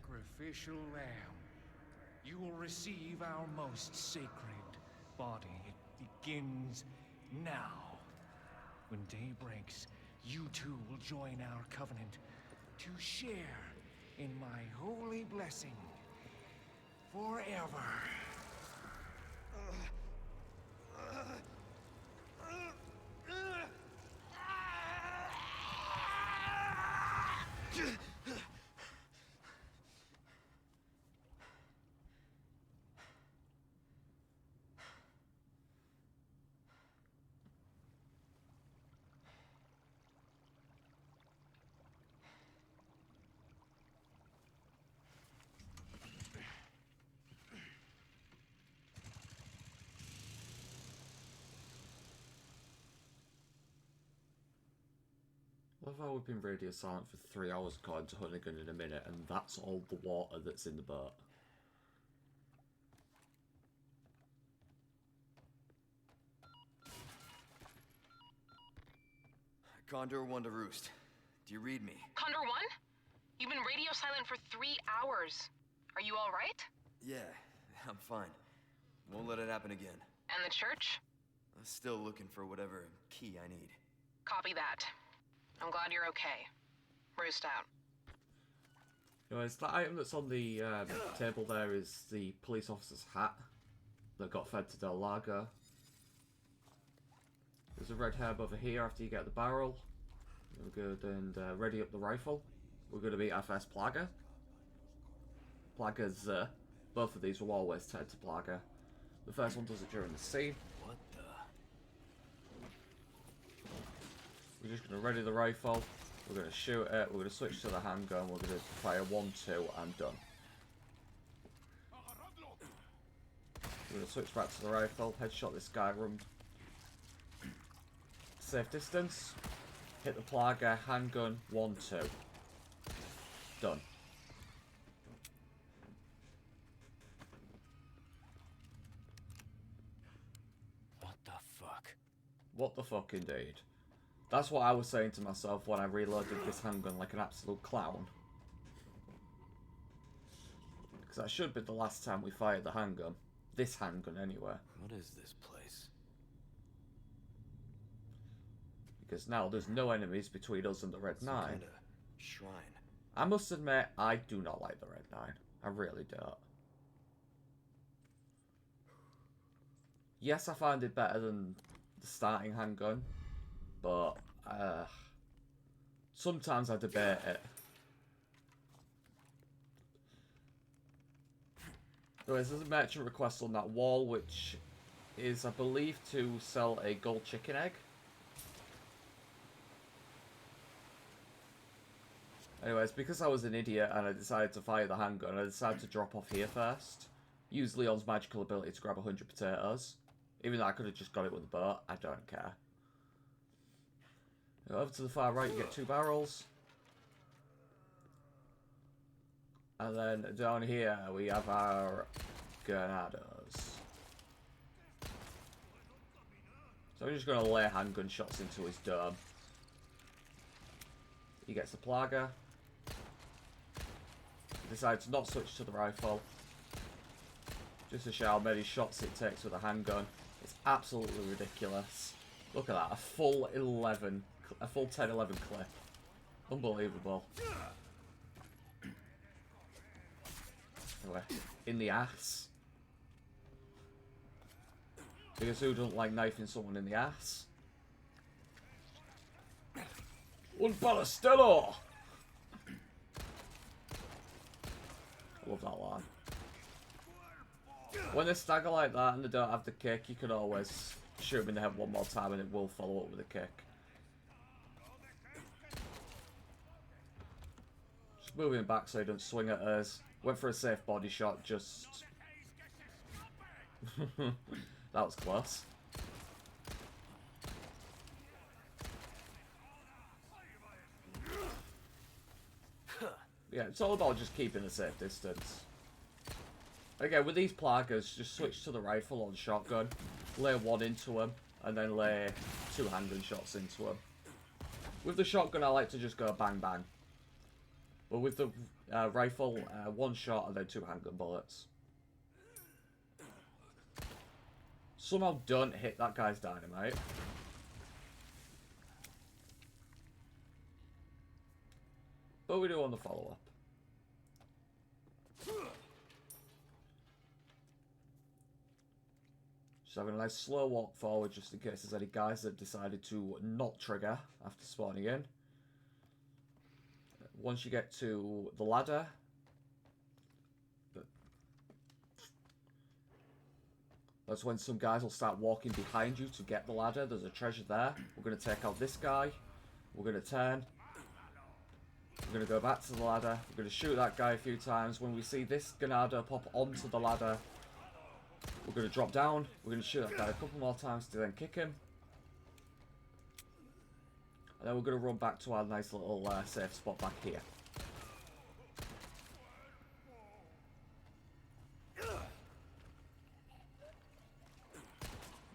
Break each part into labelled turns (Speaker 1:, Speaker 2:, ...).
Speaker 1: sacrificial lamb. You will receive our most sacred body. It begins now. When day breaks, you too will join our covenant to share in my holy blessing forever.
Speaker 2: I love how we've been radio silent for 3 hours according to Hunnigan in a minute, and that's all the water that's in the boat.
Speaker 3: Condor 1 to Roost. Do you read me?
Speaker 4: Condor 1? You've been radio silent for 3 hours. Are you all right?
Speaker 3: Yeah, I'm fine. Won't let it happen again.
Speaker 4: And the church?
Speaker 3: I'm still looking for whatever key I need.
Speaker 4: Copy that. I'm glad you're okay. Roost out.
Speaker 2: Anyways, that item that's on the table there is the police officer's hat that got fed to Del Lago. There's a red herb over here after you get the barrel. We're good and ready up the rifle. We're going to beat FS Plaga. Plaga's, both of these will always turn to Plaga. The first one does it during the scene.
Speaker 3: What the?
Speaker 2: We're just going to ready the rifle. We're going to shoot it. We're going to switch to the handgun. We're going to fire 1, 2, and done. We're going to switch back to the rifle. Headshot this guy. Run. Safe distance. Hit the Plaga. Handgun. 1, 2. Done.
Speaker 3: What the fuck?
Speaker 2: What the fuck indeed. That's what I was saying to myself when I reloaded this handgun like an absolute clown. Because that should be the last time we fired the handgun. This handgun anyway.
Speaker 3: What is this place?
Speaker 2: Because now there's no enemies between us and the Red
Speaker 3: Some
Speaker 2: Nine.
Speaker 3: kind of shrine.
Speaker 2: I must admit, I do not like the Red Nine. I really don't. Yes, I find it better than the starting handgun. But, sometimes I debate it. Anyways, there's a merchant request on that wall, which is, I believe, to sell a gold chicken egg. Anyways, because I was an idiot and I decided to fire the handgun, I decided to drop off here first. Use Leon's magical ability to grab 100 potatoes. Even though I could have just got it with a boat, I don't care. Over to the far right, you get 2 barrels. And then down here, we have our granados. So we're just going to lay handgun shots into his dome. He gets the Plaga. He decides to not switch to the rifle. Just to show how many shots it takes with a handgun. It's absolutely ridiculous. Look at that, a full 11, a full 10-11 clip. Unbelievable. Anyway, in the ass. Because who doesn't like knifing someone in the ass? Un Ballesteros! I love that line. When they stagger like that and they don't have the kick, you can always shoot them in the head one more time and it will follow up with a kick. Just moving back so he doesn't swing at us. Went for a safe body shot, just... That was close. Yeah, it's all about just keeping a safe distance. Again, with these Plagas, just switch to the rifle or the shotgun, lay 1 into them, and then lay 2 handgun shots into them. With the shotgun, I like to just go bang bang. But with the rifle, one shot and then 2 handgun bullets. Somehow don't hit that guy's dynamite. But we do on the follow-up. Just having a nice slow walk forward just in case there's any guys that decided to not trigger after spawning in. Once you get to the ladder, that's when some guys will start walking behind you to get the ladder. There's a treasure there. We're going to take out this guy. We're going to turn. We're going to go back to the ladder. We're going to shoot that guy a few times. When we see this Ganado pop onto the ladder, we're going to drop down. We're going to shoot that guy a couple more times to then kick him. And then we're going to run back to our nice little safe spot back here.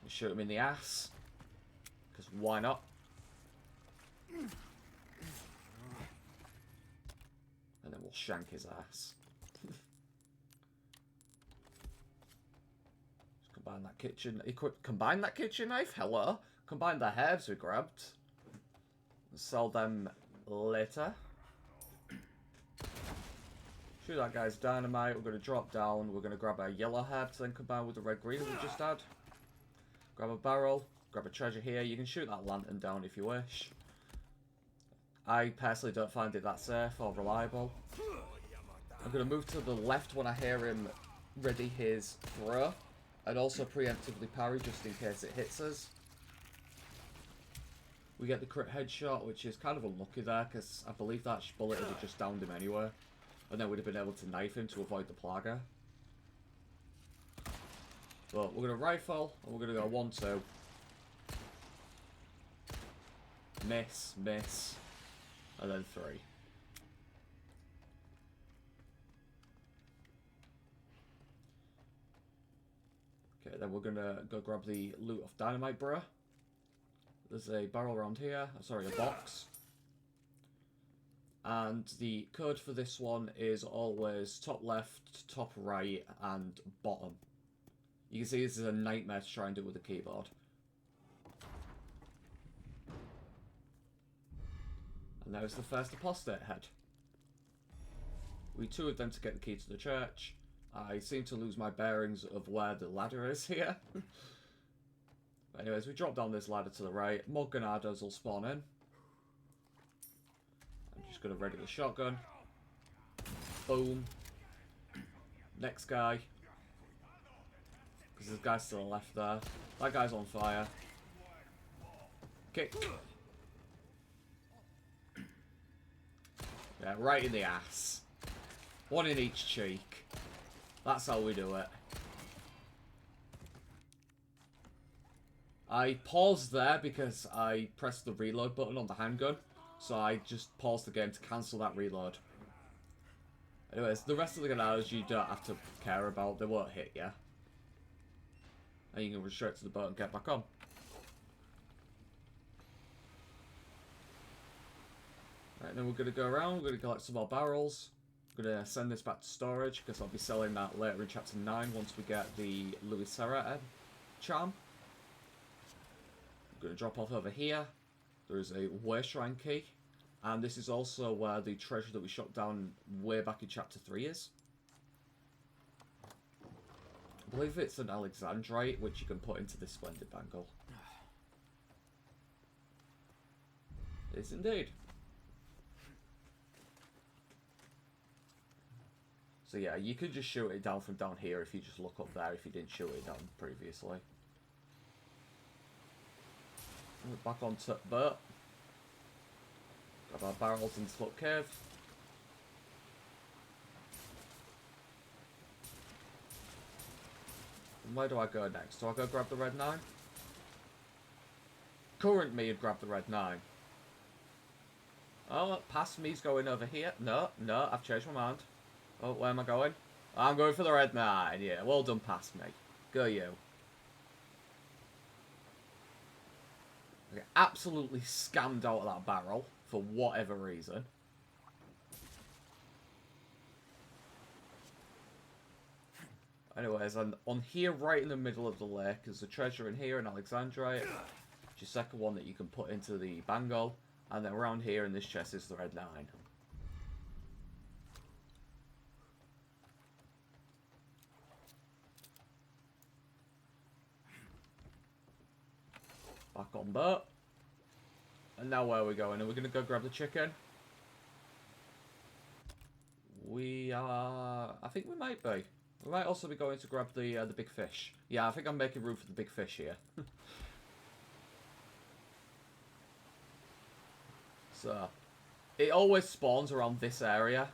Speaker 2: Shoot him in the ass. Because why not? And then we'll shank his ass. Just combine that kitchen. Combine that kitchen knife? Hello? Combine the herbs we grabbed. Sell them later. Shoot that guy's dynamite. We're going to drop down. We're going to grab our yellow herb to then combine with the red green we just had. Grab a barrel. Grab a treasure here. You can shoot that lantern down if you wish. I personally don't find it that safe or reliable. I'm going to move to the left when I hear him ready his throw. And also preemptively parry just in case it hits us. We get the crit headshot, which is kind of unlucky there, because I believe that bullet would have just downed him anyway. And then we'd have been able to knife him to avoid the Plaga. But we're going to rifle, and we're going to go 1-2. Miss, miss, and then 3. Okay, then we're going to go grab the loot of dynamite, bruh. There's a barrel around here. Sorry, a box. And the code for this one is always top left, top right, and bottom. You can see this is a nightmare to try and do with the keyboard. And there's the first apostate head. We two of them to get the key to the church. I seem to lose my bearings of where the ladder is here. Anyways, we drop down this ladder to the right. More Ganados will spawn in. I'm just going to ready the shotgun. Boom. Next guy. Because there's guys to the left there. That guy's on fire. Kick. Yeah, right in the ass. One in each cheek. That's how we do it. I paused there because I pressed the reload button on the handgun. So I just paused the game to cancel that reload. Anyways, the rest of the Ganados you don't have to care about. They won't hit you. And you can run straight to the boat and get back on. Right, then we're going to go around. We're going to collect some more barrels. I'm going to send this back to storage because I'll be selling that later in Chapter 9 once we get the Louis Serra charm. I'm going to drop off over here. There is a Way Shrine key. And this is also where the treasure that we shot down way back in Chapter 3 is. I believe it's an Alexandrite, which you can put into this splendid bangle. It is indeed. So yeah, you could just shoot it down from down here if you just look up there if you didn't shoot it down previously. Back onto the boat. Grab our barrels in Slip Cave. And where do I go next? Do I go grab the Red 9? Current me would grab the Red 9. Oh, past me's going over here. No, no, I've changed my mind. Oh, where am I going? I'm going for the Red 9. Yeah, well done past me. Go you. I get absolutely scammed out of that barrel for whatever reason. Anyways, and on here, right in the middle of the lake, there's a treasure in here in Alexandrite. Which is the second one that you can put into the bangle. And then around here in this chest is the red 9. Back on boat. And now where are we going? Are we going to go grab the chicken? We are... I think we might be. We might also be going to grab the big fish. Yeah, I think I'm making room for the big fish here. So, it always spawns around this area.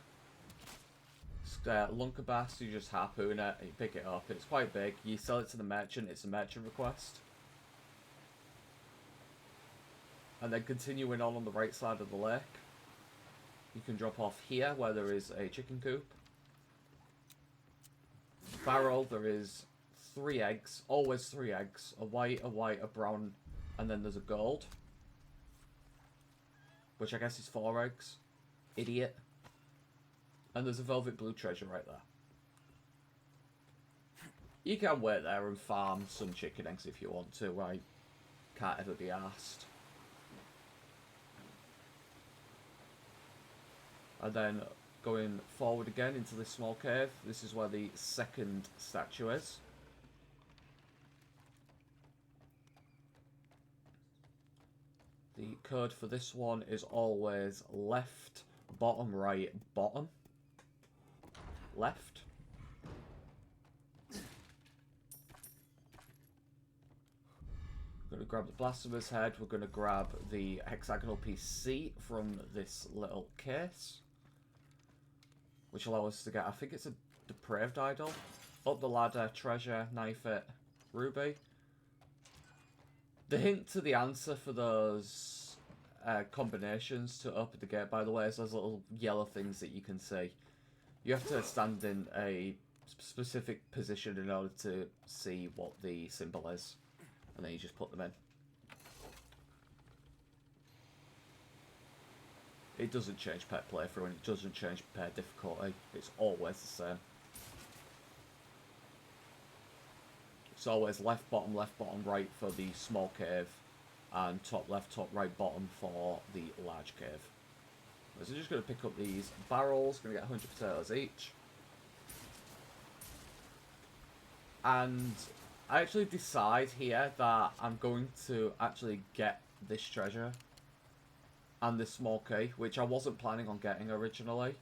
Speaker 2: Lunker bass, you just harpoon it and you pick it up. It's quite big. You sell it to the merchant. It's a merchant request. And then continuing on the right side of the lake, you can drop off here where there is a chicken coop. Barrel, there is 3 eggs, always 3 eggs, a white, a brown, and then there's a gold. Which I guess is 4 eggs. Idiot. And there's a velvet blue treasure right there. You can wait there and farm some chicken eggs if you want to, I can't ever be asked. And then going forward again into this small cave, this is where the second statue is. The code for this one is always left, bottom, right, bottom. Left. We're going to grab the Blasphemous Head. We're going to grab the hexagonal piece C from this little case. Which allow us to get, I think it's a depraved idol. Up the ladder, treasure, knife it, ruby. The hint to the answer for those combinations to open the gate, by the way, is those little yellow things that you can see. You have to stand in a specific position in order to see what the symbol is. And then you just put them in. It doesn't change pet playthrough and it doesn't change pet difficulty. It's always the same. It's always left, bottom, right for the small cave. And top left, top right, bottom for the large cave. So I'm just going to pick up these barrels. Going to get 100 potatoes each. And I actually decide here that I'm going to actually get this treasure. And this small key, which I wasn't planning on getting originally.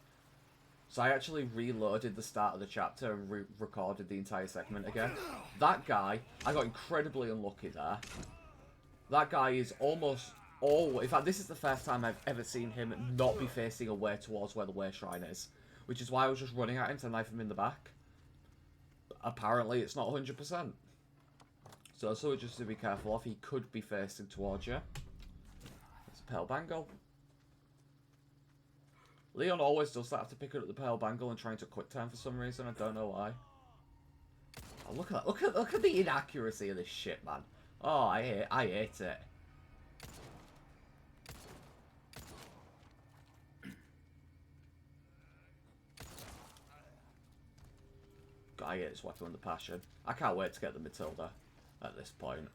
Speaker 2: So I actually reloaded the start of the chapter and recorded the entire segment again. That guy, I got incredibly unlucky there. That guy is almost always... In fact, this is the first time I've ever seen him not be facing away towards where the Way Shrine is. Which is why I was just running at him to knife him in the back. Apparently, it's not 100%. So just to be careful of, he could be facing towards you. Pearl Bangle. Leon always does that after picking up the Pearl Bangle and trying to quick time for some reason. I don't know why. Oh, look at that! Look at the inaccuracy of this shit, man. Oh, I hate it. I hate this weapon with passion. I can't wait to get the Matilda at this point.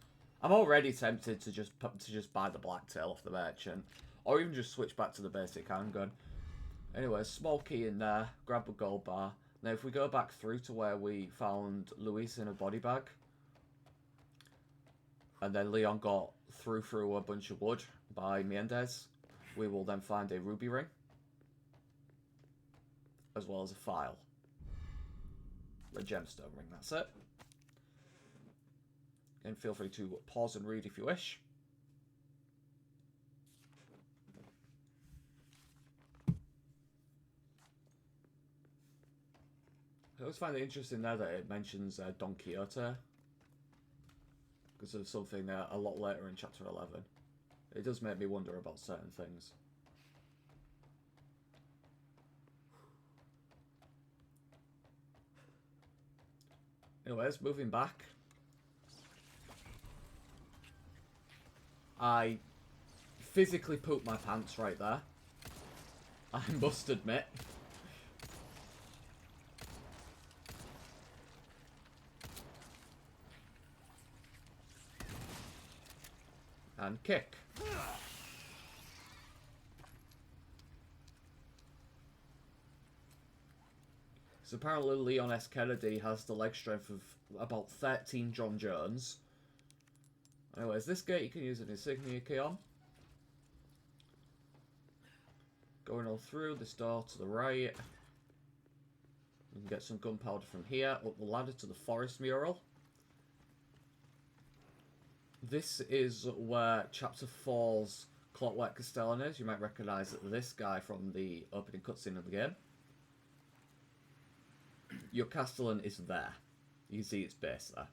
Speaker 2: I'm already tempted to just buy the blacktail off the merchant, or even just switch back to the basic handgun. Anyway, small key in there, grab a gold bar. Now if we go back through to where we found Luis in a body bag, and then Leon got through a bunch of wood by Mendes, we will then find a ruby ring, as well as a file. A gemstone ring, that's it. And feel free to pause and read if you wish. I always find it interesting there that it mentions Don Quixote. Because of something a lot later in chapter 11. It does make me wonder about certain things. Anyways, moving back. I physically pooped my pants right there. I must admit. and kick. So apparently Leon S. Kennedy has the leg strength of about 13 John Jones. Anyways, this gate you can use an insignia key on. Going all through this door to the right. You can get some gunpowder from here, up the ladder to the forest mural. This is where Chapter 4's Clockwork Castellan is. You might recognise this guy from the opening cutscene of the game. Your Castellan is there. You can see its base there.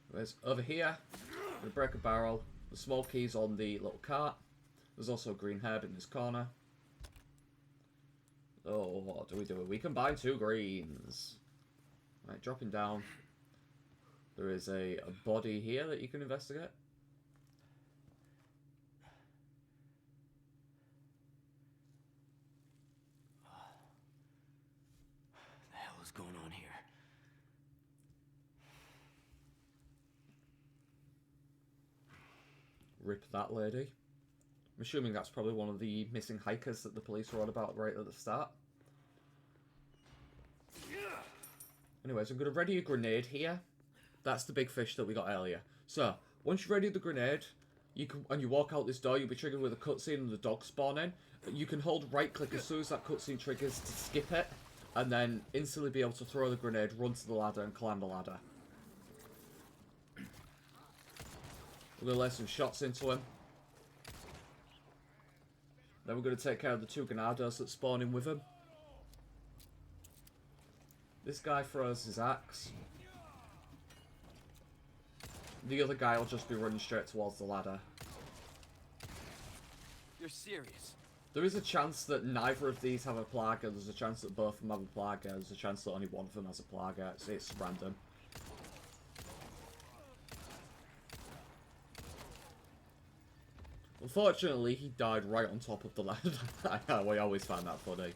Speaker 2: Whereas over here, I'm going to break a barrel. The small key's on the little cart. There's also a green herb in this corner. Oh, what do? We combine 2 greens. Right, dropping down. There is a body here that you can investigate.
Speaker 3: What the hell is going on here?
Speaker 2: Rip that lady. I'm assuming that's probably one of the missing hikers that the police were on about right at the start. Anyways, I'm going to ready a grenade here. That's the big fish that we got earlier. So, once you ready the grenade, and you walk out this door, you'll be triggered with a cutscene and the dog spawning. You can hold right click as soon as that cutscene triggers to skip it, and then instantly be able to throw the grenade, run to the ladder, and climb the ladder. We're going to lay some shots into him. Then we're going to take care of the 2 Ganados that spawn in with him. This guy throws his axe. The other guy will just be running straight towards the ladder.
Speaker 3: You're serious?
Speaker 2: There is a chance that neither of these have a Plaga. There's a chance that both of them have a Plaga. There's a chance that only one of them has a Plaga. It's random. Unfortunately, he died right on top of the ladder. I always find that funny.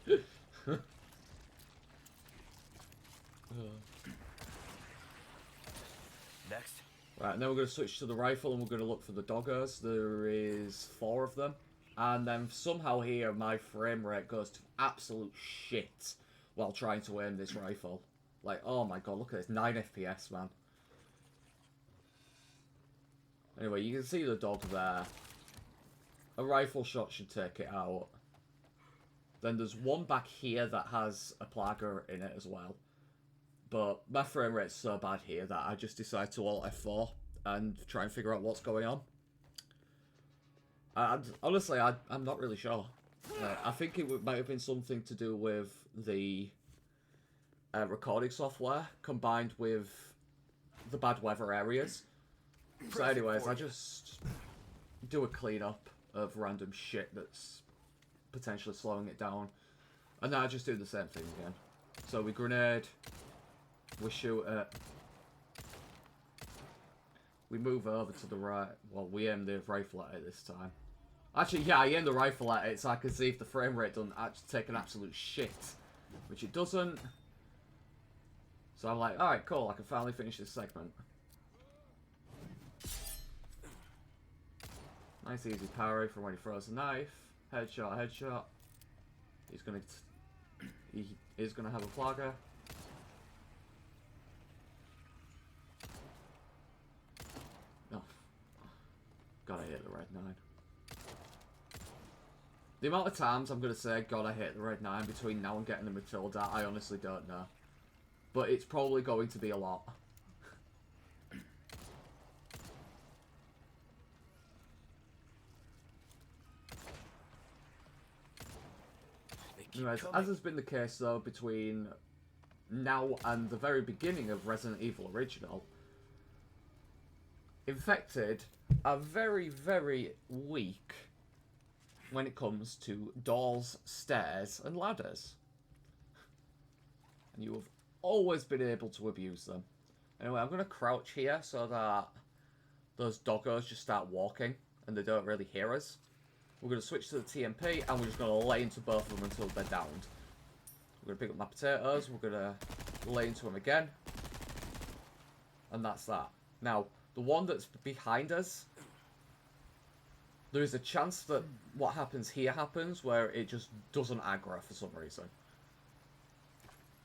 Speaker 3: Next.
Speaker 2: Right, now we're going to switch to the rifle and we're going to look for the doggers. There is 4 of them. And then somehow here my frame rate goes to absolute shit while trying to aim this rifle. Like, oh my god, look at this. 9 FPS, man. Anyway, you can see the dog there. A rifle shot should take it out. Then there's one back here that has a Plaga in it as well. But my frame rate's so bad here that I just decide to Alt F4 and try and figure out what's going on. Honestly, I'm not really sure. I think it might have been something to do with the recording software combined with the bad weather areas. So anyways, I just do a cleanup of random shit that's potentially slowing it down. And then I just do the same thing again. So we grenade, we shoot it, we move over to the right. Well, we aim the rifle at it this time. Actually, yeah, I aim the rifle at it so I can see if the frame rate doesn't actually take an absolute shit. Which it doesn't. So I'm like, alright, cool, I can finally finish this segment. Nice easy parry from when he throws a knife. Headshot, headshot. He is gonna have a Plaga. Oh. God, I hit the red 9. The amount of times I'm gonna say, God, I hit the red 9 between now and getting the Matilda, I honestly don't know. But it's probably going to be a lot. Anyways, as has been the case though between now and the very beginning of Resident Evil Original, Infected are very, very weak when it comes to doors, stairs, and ladders. And you have always been able to abuse them. Anyway, I'm going to crouch here so that those doggos just start walking and they don't really hear us. We're going to switch to the TMP and we're just going to lay into both of them until they're downed. We're going to pick up my potatoes, we're going to lay into them again. And that's that. Now, The one that's behind us, there is a chance that what happens here happens, where it just doesn't aggro for some reason.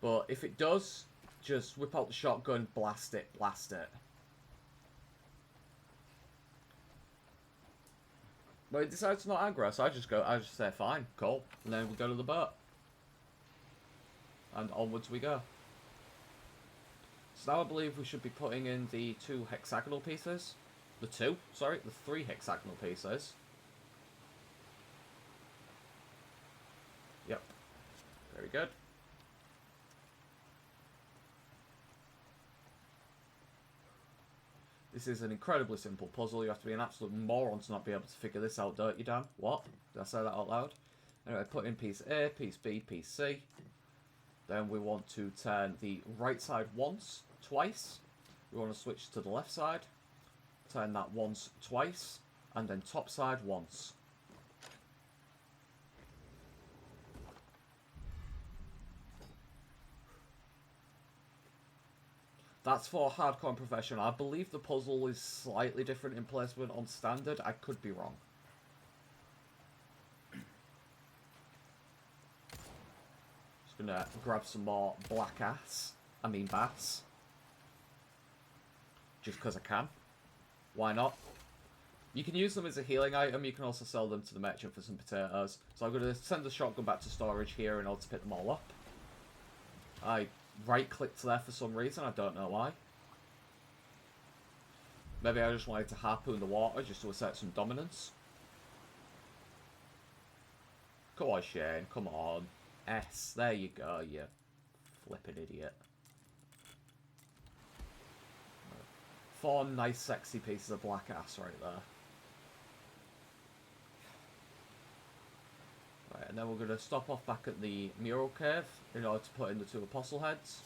Speaker 2: But if it does, just whip out the shotgun, blast it, blast it. But it decides to not aggro, so I just say fine, cool, and then we go to the boat. And onwards we go. So now I believe we should be putting in the 2 hexagonal pieces. The 3 hexagonal pieces. Yep. Very good. This is an incredibly simple puzzle. You have to be an absolute moron to not be able to figure this out, don't you, Dan? What? Did I say that out loud? Anyway, put in piece A, piece B, piece C. Then we want to turn the right side once, twice. We want to switch to the left side. Turn that once, twice. And then top side once. That's for hardcore and professional. I believe the puzzle is slightly different in placement on standard. I could be wrong. Just gonna grab some more black ass. I mean bass. Just because I can. Why not? You can use them as a healing item. You can also sell them to the merchant for some potatoes. So I'm going to send the shotgun back to storage here in order to pick them all up. I right-clicked there for some reason. I don't know why. Maybe I just wanted to harpoon the water just to assert some dominance. Come on, Shane. Come on. S. There you go, you flippin' idiot. 4 nice, sexy pieces of black ass right there. Right, and then we're going to stop off back at the mural cave in order to put in the 2 apostle heads.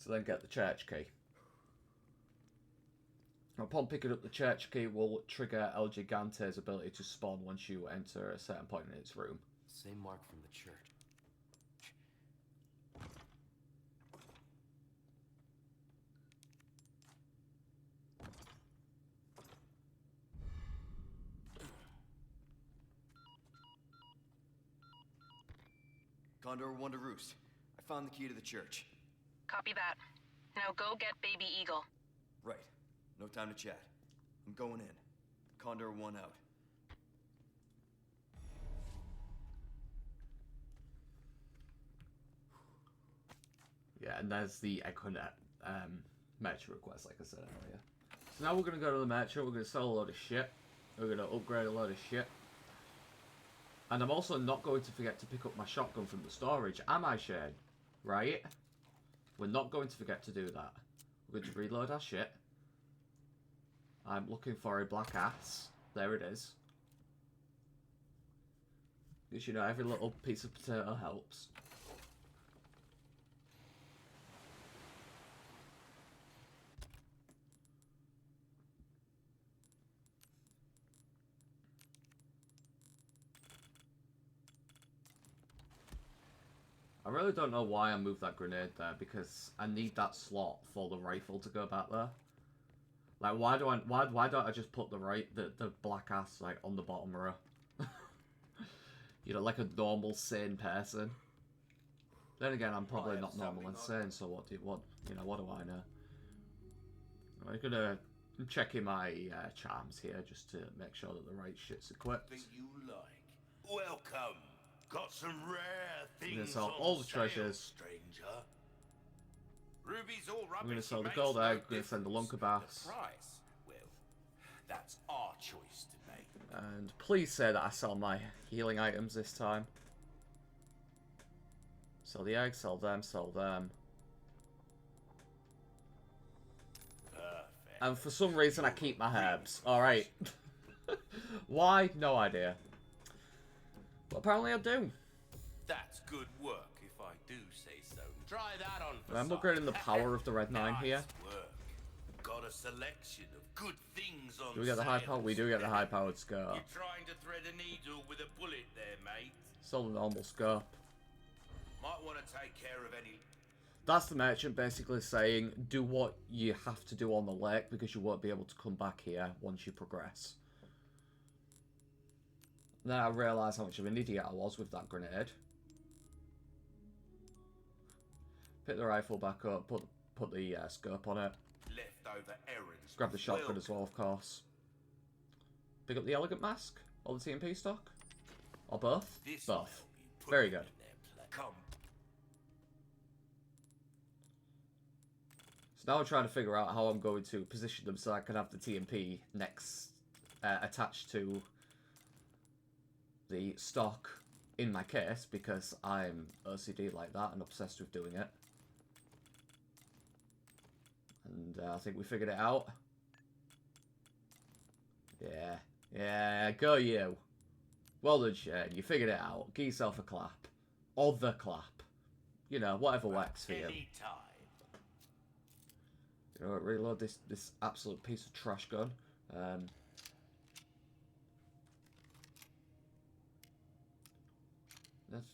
Speaker 2: To then get the church key. Upon picking up the church key will trigger El Gigante's ability to spawn once you enter a certain point in its room.
Speaker 3: Same mark from the church. Condor 1 to Roost. I found the key to the church.
Speaker 4: Copy that. Now go get Baby Eagle.
Speaker 3: Right. No time to chat. I'm going in. Condor 1 out.
Speaker 2: Yeah, and there's the Equinet merchant request, like I said earlier. So now we're going to go to the merchant, we're going to sell a load of shit. We're going to upgrade a load of shit. And I'm also not going to forget to pick up my shotgun from the storage, am I, Shane? Right? We're not going to forget to do that. We're going to reload our shit. I'm looking for a black ass. There it is. Because, you know, every little piece of potato helps. I really don't know why I moved that grenade there, because I need that slot for the rifle to go back there. Like, why don't I just put the black ass like on the bottom row? You know, like a normal sane person. Then again, I'm probably not normal and sane, so what do I know? I'm gonna check in my charms here just to make sure that the right shit's equipped.
Speaker 5: Think you like? Welcome. Got some rare things.
Speaker 2: I'm gonna sell
Speaker 5: on
Speaker 2: all the
Speaker 5: sale,
Speaker 2: treasures.
Speaker 5: stranger. Ruby's all rubbish.
Speaker 2: I'm gonna sell the
Speaker 5: makes
Speaker 2: gold
Speaker 5: no
Speaker 2: egg. I'm gonna send the
Speaker 5: difference.
Speaker 2: lunker bass.
Speaker 5: The price, well, that's our choice to make.
Speaker 2: And please say that I sell my healing items this time. Sell the eggs, sell them, sell them.
Speaker 5: Perfect.
Speaker 2: And for some reason I keep my herbs. Alright. Why? No idea. But apparently I do.
Speaker 5: That's good work, if I do say so. Try that on for
Speaker 2: I'm
Speaker 5: size.
Speaker 2: upgrading the power of the Red 9 here.
Speaker 5: Nice work. Got a selection of good things on
Speaker 2: Do we get the high
Speaker 5: sale.
Speaker 2: power? We do get the high powered scope.
Speaker 5: You're trying to thread a needle with a bullet there, mate.
Speaker 2: Still the normal scope.
Speaker 5: Might want to take care of any...
Speaker 2: That's the merchant basically saying, do what you have to do on the lake because you won't be able to come back here once you progress. Then I realised how much of an idiot I was with that grenade. Pick the rifle back up, put the scope on it.
Speaker 5: Leftover errands.
Speaker 2: Grab the shotgun as well, of course. Pick up the elegant mask? Or the TMP stock? Or both?
Speaker 5: This
Speaker 2: Both.
Speaker 5: will be
Speaker 2: Very
Speaker 5: put
Speaker 2: good.
Speaker 5: in their Come.
Speaker 2: So now I'm trying to figure out how I'm going to position them so I can have the TMP next attached to the stock in my case, because I'm OCD like that and obsessed with doing it. And I think we figured it out. Yeah. Yeah, go you. Well done, Shane. You figured it out. Give yourself a clap. Or the clap. You know, whatever works for you.
Speaker 5: Anytime.
Speaker 2: You know what, reload this absolute piece of trash gun. Let's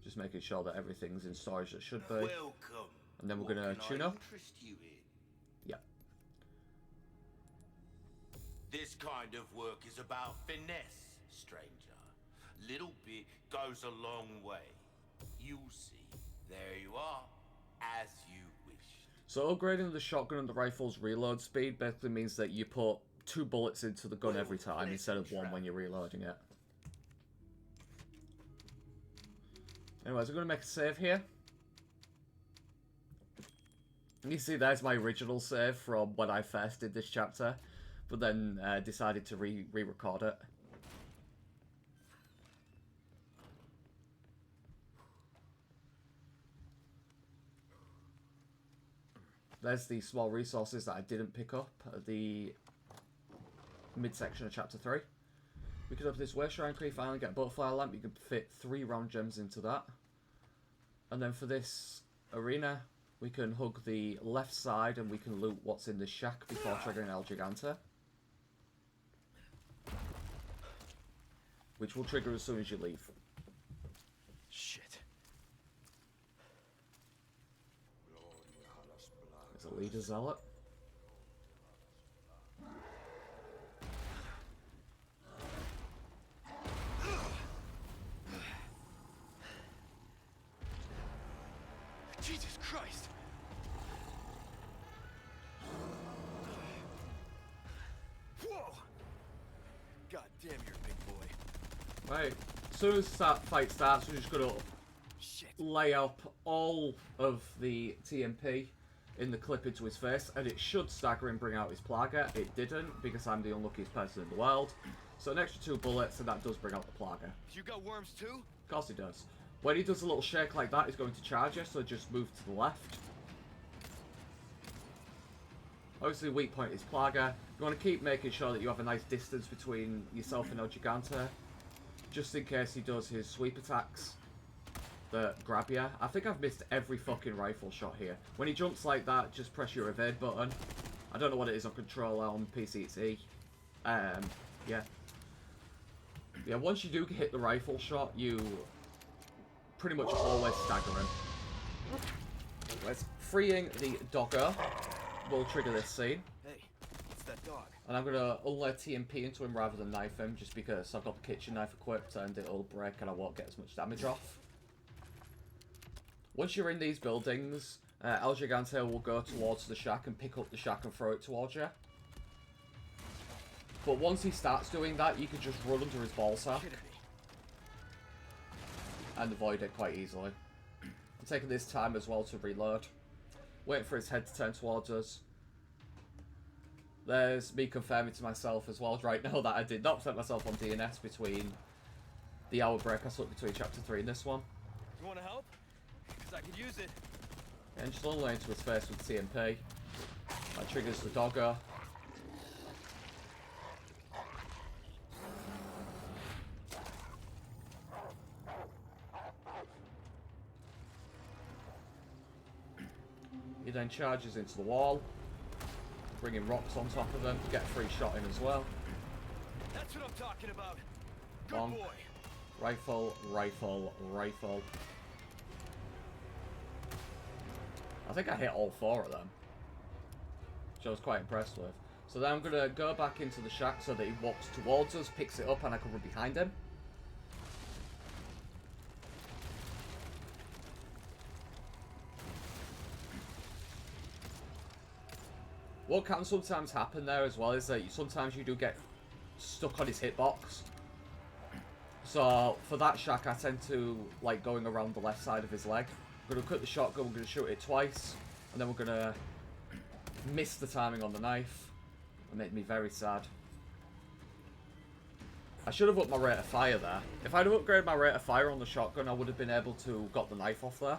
Speaker 2: just making sure that everything's in storage that should be.
Speaker 5: Welcome.
Speaker 2: And then we're
Speaker 5: What
Speaker 2: gonna
Speaker 5: can
Speaker 2: tune
Speaker 5: I
Speaker 2: up.
Speaker 5: interest you in?
Speaker 2: Yeah.
Speaker 5: This kind of work is about finesse, stranger. Little bit goes a long way. You'll see. There you are, as you wish.
Speaker 2: So upgrading the shotgun and the rifle's reload speed basically means that you put 2 bullets into the gun every time instead of 1 when you're reloading it. Anyways, I'm going to make a save here. You see, there's my original save from when I first did this chapter, but then decided to re-record it. There's the small resources that I didn't pick up at the midsection of chapter 3. We could open this way shrine tree, finally get a butterfly lamp. You can fit 3 round gems into that. And then for this arena, we can hug the left side and we can loot what's in the shack before triggering El Gigante. Which will trigger as soon as you leave.
Speaker 3: Shit.
Speaker 2: There's a leader zealot.
Speaker 3: Jesus Christ. Whoa. God damn, you're a big boy.
Speaker 2: Right, as soon as that fight starts, we're just going to
Speaker 3: Shit.
Speaker 2: lay up all of the TMP in the clip into his face, and it should stagger and bring out his Plaga. It didn't, because I'm the unluckiest person in the world. So an extra 2 bullets, and that does bring out the Plaga.
Speaker 3: You got worms too?
Speaker 2: Of course he does. When he does a little shake like that, he's going to charge you, so just move to the left. Obviously, weak point is Plaga. You want to keep making sure that you have a nice distance between yourself and El Gigante, just in case he does his sweep attacks that grab you. I think I've missed every fucking rifle shot here. When he jumps like that, just press your evade button. I don't know what it is on controller, on PC it's E. Yeah. Yeah, once you do hit the rifle shot, you pretty much always stagger him. Anyways, freeing the dogger will trigger this scene.
Speaker 3: Hey, it's that dog.
Speaker 2: And I'm going to unload TMP into him rather than knife him, just because I've got the kitchen knife equipped and it'll break and I won't get as much damage off. Once you're in these buildings, El Gigante will go towards the shack and pick up the shack and throw it towards you. But once he starts doing that, you can just run under his ballsack and avoid it quite easily. I'm taking this time as well to reload. Waiting for his head to turn towards us. There's me confirming to myself as well right now that I did not set myself on DNS between the hour break I took between chapter 3 and this one.
Speaker 3: You want to help? Because I could use it.
Speaker 2: And just unload into his face with TMP. That triggers the dogger. He then charges into the wall, bringing rocks on top of them to get a free shot in as well.
Speaker 3: That's what I'm talking about. Good
Speaker 2: Bonk.
Speaker 3: boy.
Speaker 2: Rifle, rifle, rifle. I think I hit all 4 of them, which I was quite impressed with. So then I'm going to go back into the shack so that he walks towards us, picks it up, and I can run behind him. What can sometimes happen there as well is that sometimes you do get stuck on his hitbox. So for that shack, I tend to like going around the left side of his leg. We're going to cut the shotgun, we're going to shoot it twice, and then we're going to miss the timing on the knife. It made me very sad. I should have upped my rate of fire there. If I'd have upgraded my rate of fire on the shotgun, I would have been able to got the knife off there.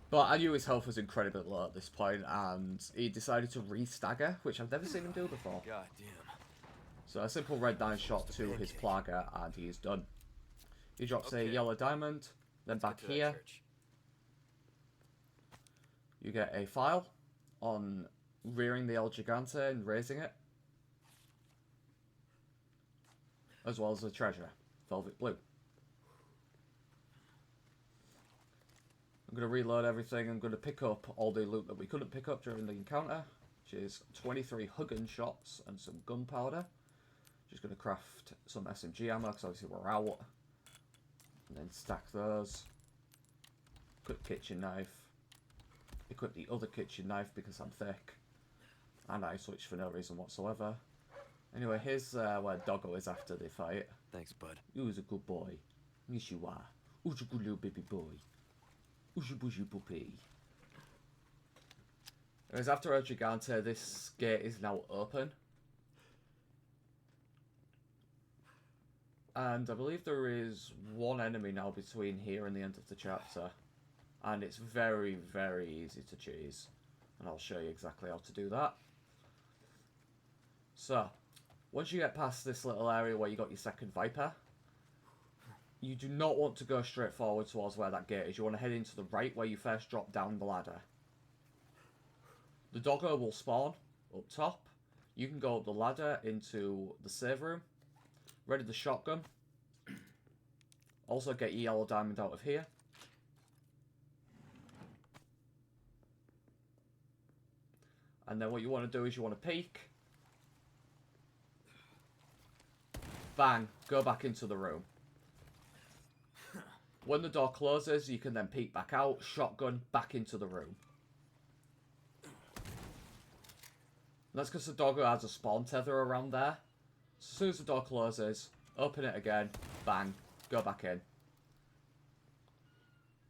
Speaker 2: But I knew his health was incredibly low at this point, and he decided to re-stagger, which I've never seen him do before.
Speaker 3: God damn.
Speaker 2: So a simple red 9 shot to his plagger, and he is done. He drops a yellow diamond, then back here. You get a file on rearing the El Gigante and raising it, as well as a treasure, velvet blue. I'm going to reload everything. I'm going to pick up all the loot that we couldn't pick up during the encounter, which is 23 Huggen shots and some gunpowder. Just going to craft some SMG ammo because obviously we're out. And then stack those. Quick kitchen knife. Equip the other kitchen knife because I'm thick. And I switched for no reason whatsoever. Anyway, here's where Doggo is after the fight.
Speaker 3: Thanks, bud.
Speaker 2: You was a good boy. Yes, you are. Who's a good little baby boy? Who's your bushy puppy? Whereas after El Gigante, this gate is now open. And I believe there is one enemy now between here and the end of the chapter. And it's very, very easy to cheese. And I'll show you exactly how to do that. So, once you get past this little area where you got your second Viper, you do not want to go straight forward towards where that gate is. You want to head into the right where you first drop down the ladder. The Doggo will spawn up top. You can go up the ladder into the save room. Ready the shotgun. Also get your yellow diamond out of here. And then what you want to do is you want to peek. Bang. Go back into the room. When the door closes, you can then peek back out, shotgun, back into the room. And that's because the Doggo has a spawn tether around there. So as soon as the door closes, open it again, bang, go back in.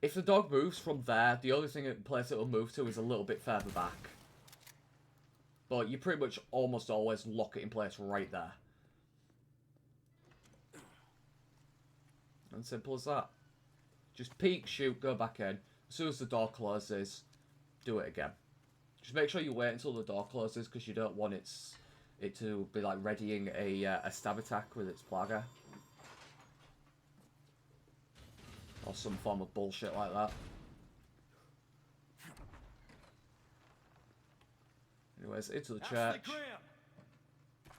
Speaker 2: If the dog moves from there, the only place it will move to is a little bit further back. But you pretty much almost always lock it in place right there. And simple as that. Just peek, shoot, go back in. As soon as the door closes, do it again. Just make sure you wait until the door closes because you don't want it to be like readying a stab attack with its plagger. Or some form of bullshit like that. Anyways, into the church.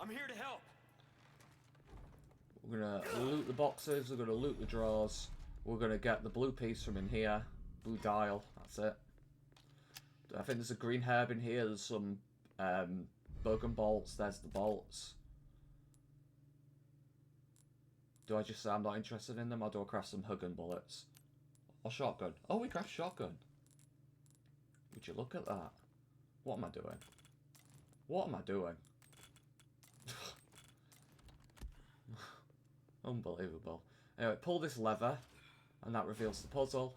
Speaker 3: I'm here to help.
Speaker 2: We're going to loot the boxes, we're going to loot the drawers. We're going to get the blue piece from in here. Blue dial, that's it. I think there's a green herb in here. There's some bogan bolts. There's the bolts. Do I just say I'm not interested in them, or do I craft some Huggen bullets? Or shotgun? Oh, we craft shotgun. Would you look at that? What am I doing? What am I doing? Unbelievable. Anyway, pull this lever. And that reveals the puzzle.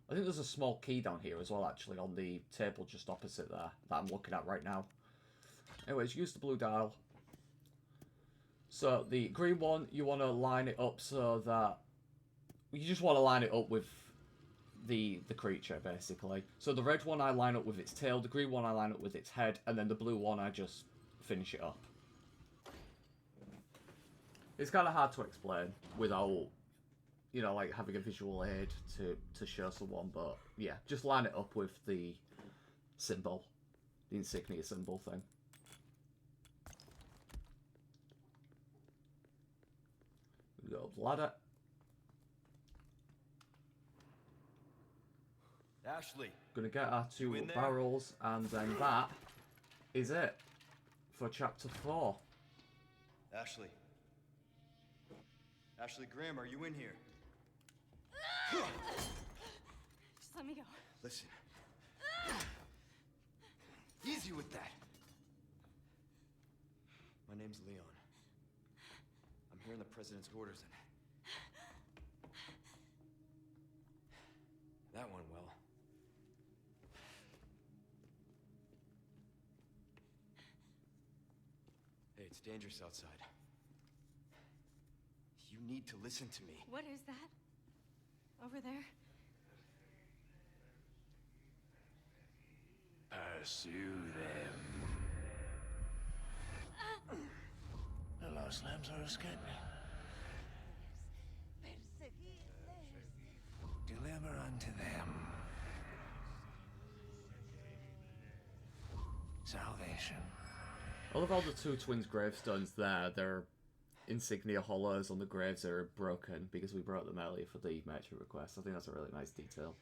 Speaker 2: I think there's a small key down here as well, actually, on the table just opposite there, that I'm looking at right now. Anyways, use the blue dial. So, the green one, you want to line it up so that... You just want to line it up with the creature, basically. So, the red one I line up with its tail, the green one I line up with its head, and then the blue one I just finish it up. It's kind of hard to explain without, you know, like having a visual aid to show someone, but yeah, just line it up with the symbol, the insignia symbol thing. go up the ladder.
Speaker 3: Ashley.
Speaker 2: Gonna get our
Speaker 3: You
Speaker 2: 2
Speaker 3: in there?
Speaker 2: barrels, and then that is it for chapter 4.
Speaker 3: Ashley. Ashley Graham, are you in here?
Speaker 6: Just let me go.
Speaker 3: Listen. Easy with that. My name's Leon. I'm here in the president's orders and... that went well. Hey, it's dangerous outside. You need to listen to me.
Speaker 6: What is that? Over there?
Speaker 1: Pursue them. The lost lambs are escaping. Deliver unto them salvation.
Speaker 2: I love all the 2 twins' gravestones there. Their insignia hollows on the graves are broken because we brought them earlier for the merchant request. I think that's a really nice detail.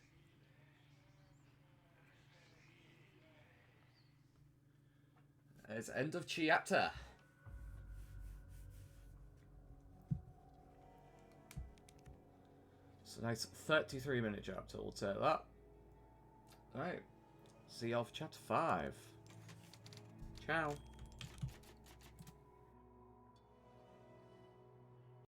Speaker 2: It's end of chapter. It's a nice 33-minute chapter. We'll take that. Alright. See you all for chapter 5. Ciao.